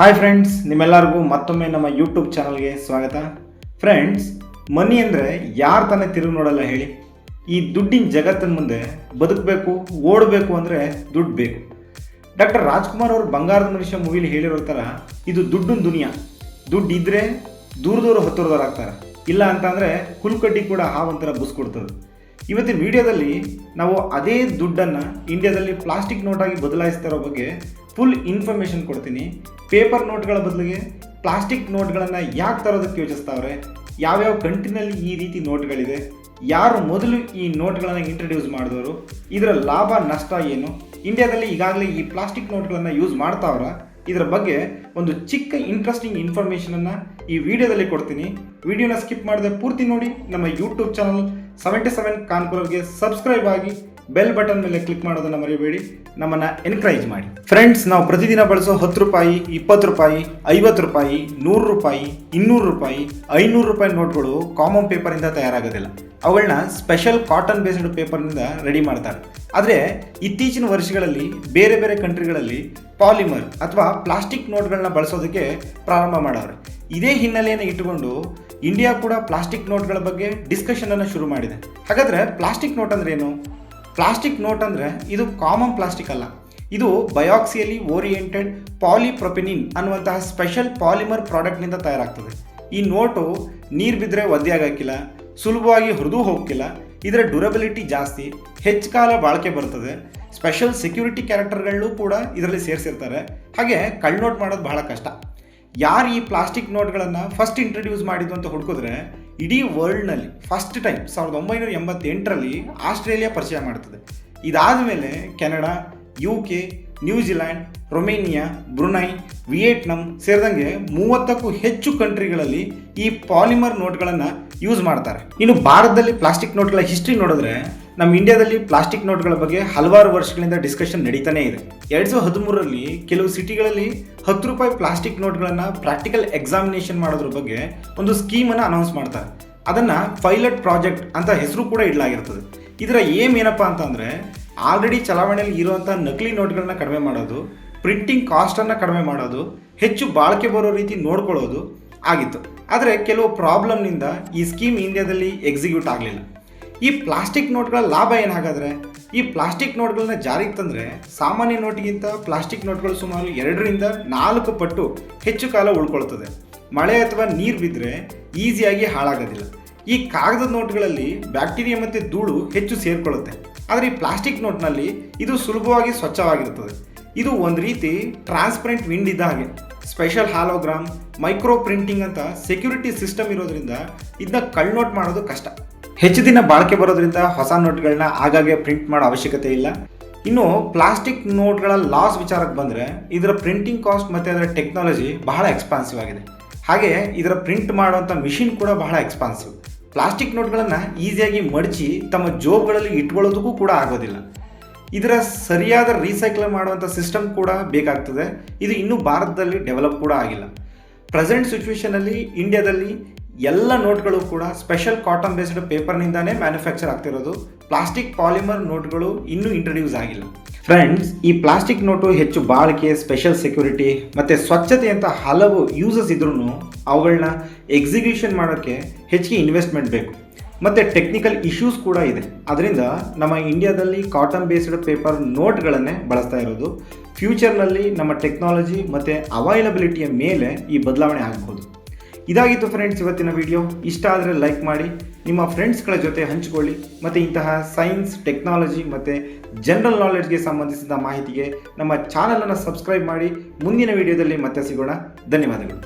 Hi friends, ನಿಮ್ಮೆಲ್ಲರಿಗೂ ಮತ್ತೊಮ್ಮೆ ನಮ್ಮ ಯೂಟ್ಯೂಬ್ ಚಾನಲ್ಗೆ ಸ್ವಾಗತ. ಫ್ರೆಂಡ್ಸ್, ಮನಿ ಅಂದರೆ ಯಾರು ತಾನೇ ತಿರುಗಿ ನೋಡಲ್ಲ ಹೇಳಿ. ಈ ದುಡ್ಡಿನ ಜಗತ್ತಿನ ಮುಂದೆ ಬದುಕಬೇಕು, ಓಡಬೇಕು ಅಂದರೆ ದುಡ್ಡು ಬೇಕು. ಡಾಕ್ಟರ್ ರಾಜ್ಕುಮಾರ್ ಅವರು ಬಂಗಾರದ ಮನುಷ್ಯ ಮೂವಿಲಿ ಹೇಳಿರೋ ಥರ ಇದು ದುಡ್ಡಿನ ದುನಿಯಾ. ದುಡ್ಡು ಇದ್ದರೆ ದೂರದವರು ಹತ್ತಿರದವ್ರು ಆಗ್ತಾರೆ, ಇಲ್ಲ ಅಂತಂದರೆ ಹುಲ್ಕಡ್ಡಿ ಕೂಡ ಒಂಥರ ಬುಸ್ಕೊಡ್ತದೆ. ಇವತ್ತಿನ ವಿಡಿಯೋದಲ್ಲಿ ನಾವು ಅದೇ ದುಡ್ಡನ್ನು ಇಂಡಿಯಾದಲ್ಲಿ ಪ್ಲಾಸ್ಟಿಕ್ ನೋಟಾಗಿ ಬದಲಾಯಿಸ್ತಾ ಇರೋ ಬಗ್ಗೆ ಫುಲ್ ಇನ್ಫಾರ್ಮೇಷನ್ ಕೊಡ್ತೀನಿ. ಪೇಪರ್ ನೋಟ್ಗಳ ಬದಲಿಗೆ ಪ್ಲಾಸ್ಟಿಕ್ ನೋಟ್ಗಳನ್ನು ಯಾಕೆ ತರೋದಕ್ಕೆ ಯೋಚಿಸ್ತಾವ್ರೆ, ಯಾವ್ಯಾವ ಕಂಟ್ರಿನಲ್ಲಿ ಈ ರೀತಿ ನೋಟ್ಗಳಿದೆ, ಯಾರು ಮೊದಲು ಈ ನೋಟ್ಗಳನ್ನು ಇಂಟ್ರಡ್ಯೂಸ್ ಮಾಡಿದವರು, ಇದರ ಲಾಭ ನಷ್ಟ ಏನು, ಇಂಡಿಯಾದಲ್ಲಿ ಈಗಾಗಲೇ ಈ ಪ್ಲಾಸ್ಟಿಕ್ ನೋಟ್ಗಳನ್ನು ಯೂಸ್ ಮಾಡ್ತಾವ್ರ, ಇದರ ಬಗ್ಗೆ ಒಂದು ಚಿಕ್ಕ ಇಂಟ್ರೆಸ್ಟಿಂಗ್ ಇನ್ಫಾರ್ಮೇಷನನ್ನು ಈ ವಿಡಿಯೋದಲ್ಲಿ ಕೊಡ್ತೀನಿ. ವಿಡಿಯೋನ ಸ್ಕಿಪ್ ಮಾಡದೆ ಪೂರ್ತಿ ನೋಡಿ. ನಮ್ಮ ಯೂಟ್ಯೂಬ್ ಚಾನಲ್ 77 ಕಾನ್ಕುಲರ್ಗೆ ಸಬ್ಸ್ಕ್ರೈಬ್ ಆಗಿ ಬೆಲ್ ಬಟನ್ ಮೇಲೆ ಕ್ಲಿಕ್ ಮಾಡೋದನ್ನು ಮರೆಯಬೇಡಿ. ನಮ್ಮನ್ನು ಎನ್ಕರೇಜ್ ಮಾಡಿ. ಫ್ರೆಂಡ್ಸ್, ನಾವು ಪ್ರತಿದಿನ ಬಳಸೋ 10 ರೂಪಾಯಿ, 20 ರೂಪಾಯಿ, 50 ರೂಪಾಯಿ, 100 ರೂಪಾಯಿ, 200 ರೂಪಾಯಿ, 500 ರೂಪಾಯಿ ನೋಟ್ಗಳು ಕಾಮನ್ ಪೇಪರಿಂದ ತಯಾರಾಗೋದಿಲ್ಲ. ಅವುಗಳನ್ನ ಸ್ಪೆಷಲ್ ಕಾಟನ್ ಬೇಸ್ಡ್ ಪೇಪರ್ನಿಂದ ರೆಡಿ ಮಾಡ್ತಾರೆ. ಆದರೆ ಇತ್ತೀಚಿನ ವರ್ಷಗಳಲ್ಲಿ ಬೇರೆ ಬೇರೆ ಕಂಟ್ರಿಗಳಲ್ಲಿ ಪಾಲಿಮರ್ ಅಥವಾ ಪ್ಲಾಸ್ಟಿಕ್ ನೋಟ್ಗಳನ್ನ ಬಳಸೋದಕ್ಕೆ ಪ್ರಾರಂಭ ಮಾಡವ್ರೆ. ಇದೇ ಹಿನ್ನೆಲೆಯನ್ನು ಇಟ್ಟುಕೊಂಡು ಇಂಡಿಯಾ ಕೂಡ ಪ್ಲಾಸ್ಟಿಕ್ ನೋಟ್ಗಳ ಬಗ್ಗೆ ಡಿಸ್ಕಷನನ್ನು ಶುರು ಮಾಡಿದೆ. ಹಾಗಾದರೆ ಪ್ಲಾಸ್ಟಿಕ್ ನೋಟ್ ಅಂದರೆ ಏನು? ಪ್ಲಾಸ್ಟಿಕ್ ನೋಟ್ ಅಂದರೆ ಇದು ಕಾಮನ್ ಪ್ಲಾಸ್ಟಿಕ್ ಅಲ್ಲ, ಇದು ಬಯಾಕ್ಸಿಯಲಿ ಓರಿಯೆಂಟೆಡ್ ಪಾಲಿಪ್ರೊಪಿನಿನ್ ಅನ್ನುವಂತಹ ಸ್ಪೆಷಲ್ ಪಾಲಿಮರ್ ಪ್ರಾಡಕ್ಟ್ನಿಂದ ತಯಾರಾಗ್ತದೆ. ಈ ನೋಟು ನೀರು ಬಿದ್ದರೆ ಒದ್ದೆ ಆಗೋಕ್ಕಿಲ್ಲ, ಸುಲಭವಾಗಿ ಹರಿದು ಹೋಗೋಕ್ಕಿಲ್ಲ, ಇದರ ಡ್ಯೂರಬಿಲಿಟಿ ಜಾಸ್ತಿ, ಹೆಚ್ಚು ಕಾಲ ಬಾಳಿಕೆ ಬರ್ತದೆ. ಸ್ಪೆಷಲ್ ಸೆಕ್ಯೂರಿಟಿ ಕ್ಯಾರೆಕ್ಟರ್ಗಳನ್ನೂ ಕೂಡ ಇದರಲ್ಲಿ ಸೇರಿಸಿರ್ತಾರೆ. ಹಾಗೆ ಕಳ್ನೋಟ್ ಮಾಡೋದು ಬಹಳ ಕಷ್ಟ. ಯಾರು ಈ ಪ್ಲಾಸ್ಟಿಕ್ ನೋಟ್ಗಳನ್ನು ಫಸ್ಟ್ ಇಂಟ್ರಡ್ಯೂಸ್ ಮಾಡಿದ್ದು ಅಂತ ಹುಡುಕಿದ್ರೆ ಇಡೀ ವರ್ಲ್ಡ್ನಲ್ಲಿ ಫಸ್ಟ್ ಟೈಮ್ 1988ರಲ್ಲಿ ಆಸ್ಟ್ರೇಲಿಯಾ ಪರಿಚಯ ಮಾಡ್ತದೆ. ಇದಾದ ಮೇಲೆ Canada, UK, New Zealand, Romania, Brunei, Vietnam ಸೇರಿದಂಗೆ 30ಕ್ಕೂ ಹೆಚ್ಚು ಕಂಟ್ರಿಗಳಲ್ಲಿ ಈ ಪಾಲಿಮರ್ ನೋಟ್ಗಳನ್ನು ಯೂಸ್ ಮಾಡ್ತಾರೆ. ಇನ್ನು ಭಾರತದಲ್ಲಿ ಪ್ಲಾಸ್ಟಿಕ್ ನೋಟ್ಗಳ ಹಿಸ್ಟ್ರಿ ನೋಡಿದ್ರೆ ನಮ್ಮ ಇಂಡಿಯಾದಲ್ಲಿ ಪ್ಲಾಸ್ಟಿಕ್ ನೋಟ್ಗಳ ಬಗ್ಗೆ ಹಲವಾರು ವರ್ಷಗಳಿಂದ ಡಿಸ್ಕಷನ್ ನಡೀತಾನೆ ಇದೆ. 2013ರಲ್ಲಿ ಕೆಲವು ಸಿಟಿಗಳಲ್ಲಿ 10 ರೂಪಾಯಿ ಪ್ಲಾಸ್ಟಿಕ್ ನೋಟ್ಗಳನ್ನು ಪ್ರಾಕ್ಟಿಕಲ್ ಎಕ್ಸಾಮಿನೇಷನ್ ಮಾಡೋದ್ರ ಬಗ್ಗೆ ಒಂದು ಸ್ಕೀಮನ್ನು ಅನೌನ್ಸ್ ಮಾಡ್ತಾರೆ. ಅದನ್ನು ಪೈಲಟ್ ಪ್ರಾಜೆಕ್ಟ್ ಅಂತ ಹೆಸರು ಕೂಡ ಇಡಲಾಗಿರ್ತದೆ. ಇದರ ಏಮ್ ಏನಪ್ಪ ಅಂತಂದರೆ ಆಲ್ರೆಡಿ ಚಲಾವಣೆಯಲ್ಲಿ ಇರುವಂಥ ನಕಲಿ ನೋಟ್ಗಳನ್ನ ಕಡಿಮೆ ಮಾಡೋದು, ಪ್ರಿಂಟಿಂಗ್ ಕಾಸ್ಟನ್ನು ಕಡಿಮೆ ಮಾಡೋದು, ಹೆಚ್ಚು ಬಾಳಿಕೆ ಬರೋ ರೀತಿ ನೋಡ್ಕೊಳ್ಳೋದು ಆಗಿತ್ತು. ಆದರೆ ಕೆಲವು ಪ್ರಾಬ್ಲಮ್ನಿಂದ ಈ ಸ್ಕೀಮ್ ಇಂಡಿಯಾದಲ್ಲಿ ಎಕ್ಸಿಕ್ಯೂಟ್ ಆಗಲಿಲ್ಲ. ಈ ಪ್ಲಾಸ್ಟಿಕ್ ನೋಟ್ಗಳ ಲಾಭ ಏನಾಗಾದರೆ, ಈ ಪ್ಲಾಸ್ಟಿಕ್ ನೋಟ್ಗಳನ್ನ ಜಾರಿಗೆ ತಂದರೆ ಸಾಮಾನ್ಯ ನೋಟಿಗಿಂತ ಪ್ಲಾಸ್ಟಿಕ್ ನೋಟ್ಗಳು ಸುಮಾರು 2ರಿಂದ 4 ಪಟ್ಟು ಹೆಚ್ಚು ಕಾಲ ಉಳ್ಕೊಳ್ತದೆ. ಮಳೆ ಅಥವಾ ನೀರು ಬಿದ್ದರೆ ಈಸಿಯಾಗಿ ಹಾಳಾಗೋದಿಲ್ಲ. ಈ ಕಾಗದದ ನೋಟ್ಗಳಲ್ಲಿ ಬ್ಯಾಕ್ಟೀರಿಯಾ ಮತ್ತು ಧೂಳು ಹೆಚ್ಚು ಸೇರಿಕೊಳ್ಳುತ್ತೆ. ಆದರೆ ಈ ಪ್ಲಾಸ್ಟಿಕ್ ನೋಟ್ನಲ್ಲಿ ಇದು ಸುಲಭವಾಗಿ ಸ್ವಚ್ಛವಾಗಿರುತ್ತದೆ. ಇದು ಒಂದು ರೀತಿ ಟ್ರಾನ್ಸ್ಪರೆಂಟ್ ವಿಂಡ್ ಇದ್ದ ಹಾಗೆ. ಸ್ಪೆಷಲ್ ಹಾಲೋಗ್ರಾಮ್, ಮೈಕ್ರೋ ಪ್ರಿಂಟಿಂಗ್ ಅಂತ ಸೆಕ್ಯೂರಿಟಿ ಸಿಸ್ಟಮ್ ಇರೋದ್ರಿಂದ ಇದನ್ನ ಕಳ್ನೋಟ್ ಮಾಡೋದು ಕಷ್ಟ. ಹೆಚ್ಚು ದಿನ ಬಾಳಿಕೆ ಬರೋದ್ರಿಂದ ಹೊಸ ನೋಟ್ಗಳನ್ನ ಆಗಾಗ್ಗೆ ಪ್ರಿಂಟ್ ಮಾಡೋ ಅವಶ್ಯಕತೆ ಇಲ್ಲ. ಇನ್ನು ಪ್ಲಾಸ್ಟಿಕ್ ನೋಟ್ಗಳ ಲಾಸ್ ವಿಚಾರಕ್ಕೆ ಬಂದರೆ ಇದರ ಪ್ರಿಂಟಿಂಗ್ ಕಾಸ್ಟ್ ಮತ್ತು ಅದರ ಟೆಕ್ನಾಲಜಿ ಬಹಳ ಎಕ್ಸ್ಪಾನ್ಸಿವ್ ಆಗಿದೆ. ಹಾಗೆ ಇದರ ಪ್ರಿಂಟ್ ಮಾಡುವಂಥ ಮಿಷಿನ್ ಕೂಡ ಬಹಳ ಎಕ್ಸ್ಪಾನ್ಸಿವ್. ಪ್ಲಾಸ್ಟಿಕ್ ನೋಟ್ಗಳನ್ನು ಈಸಿಯಾಗಿ ಮಡಚಿ ತಮ್ಮ ಜೋಬ್ಗಳಲ್ಲಿ ಇಟ್ಕೊಳ್ಳೋದಕ್ಕೂ ಕೂಡ ಆಗೋದಿಲ್ಲ. ಇದರ ಸರಿಯಾದ ರೀಸೈಕಲ್ ಮಾಡುವಂಥ ಸಿಸ್ಟಮ್ ಕೂಡ ಬೇಕಾಗ್ತದೆ. ಇದು ಇನ್ನೂ ಭಾರತದಲ್ಲಿ ಡೆವಲಪ್ ಕೂಡ ಆಗಿಲ್ಲ. ಪ್ರೆಸೆಂಟ್ ಸಿಚುವೇಷನಲ್ಲಿ ಇಂಡಿಯಾದಲ್ಲಿ ಎಲ್ಲ ನೋಟ್ಗಳು ಕೂಡ ಸ್ಪೆಷಲ್ ಕಾಟನ್ ಬೇಸ್ಡ್ ಪೇಪರ್ನಿಂದಾನೇ ಮ್ಯಾನುಫ್ಯಾಕ್ಚರ್ ಆಗ್ತಿರೋದು. ಪ್ಲಾಸ್ಟಿಕ್ ಪಾಲಿಮರ್ ನೋಟ್ಗಳು ಇನ್ನೂ ಇಂಟ್ರಡ್ಯೂಸ್ ಆಗಿಲ್ಲ. ಫ್ರೆಂಡ್ಸ್, ಈ ಪ್ಲಾಸ್ಟಿಕ್ ನೋಟು ಹೆಚ್ಚು ಬಾಳಿಕೆ, ಸ್ಪೆಷಲ್ ಸೆಕ್ಯೂರಿಟಿ ಮತ್ತು ಸ್ವಚ್ಛತೆ ಅಂತ ಹಲವು ಯೂಸಸ್ ಇದ್ರೂ ಅವುಗಳನ್ನ ಎಕ್ಸಿಕ್ಯೂಷನ್ ಮಾಡೋಕ್ಕೆ ಹೆಚ್ಚಿಗೆ ಇನ್ವೆಸ್ಟ್ಮೆಂಟ್ ಬೇಕು ಮತ್ತು ಟೆಕ್ನಿಕಲ್ ಇಶ್ಯೂಸ್ ಕೂಡ ಇದೆ. ಅದರಿಂದ ನಮ್ಮ ಇಂಡಿಯಾದಲ್ಲಿ ಕಾಟನ್ ಬೇಸ್ಡ್ ಪೇಪರ್ ನೋಟ್ಗಳನ್ನೇ ಬಳಸ್ತಾ ಇರೋದು. ಫ್ಯೂಚರ್ನಲ್ಲಿ ನಮ್ಮ ಟೆಕ್ನಾಲಜಿ ಮತ್ತು ಅವೈಲಬಿಲಿಟಿಯ ಮೇಲೆ ಈ ಬದಲಾವಣೆ ಆಗಬಹುದು. ಇದಾಗಿತ್ತು ಫ್ರೆಂಡ್ಸ್ ಇವತ್ತಿನ ವಿಡಿಯೋ. ಇಷ್ಟ ಆದರೆ ಲೈಕ್ ಮಾಡಿ, ನಿಮ್ಮ ಫ್ರೆಂಡ್ಸ್ಗಳ ಜೊತೆ ಹಂಚಿಕೊಳ್ಳಿ ಮತ್ತು ಇಂತಹ ಸೈನ್ಸ್, ಟೆಕ್ನಾಲಜಿ ಮತ್ತು ಜನರಲ್ ನಾಲೆಡ್ಜ್ಗೆ ಸಂಬಂಧಿಸಿದ ಮಾಹಿತಿಗೆ ನಮ್ಮ ಚಾನಲನ್ನು ಸಬ್ಸ್ಕ್ರೈಬ್ ಮಾಡಿ. ಮುಂದಿನ ವಿಡಿಯೋದಲ್ಲಿ ಮತ್ತೆ ಸಿಗೋಣ. ಧನ್ಯವಾದಗಳು.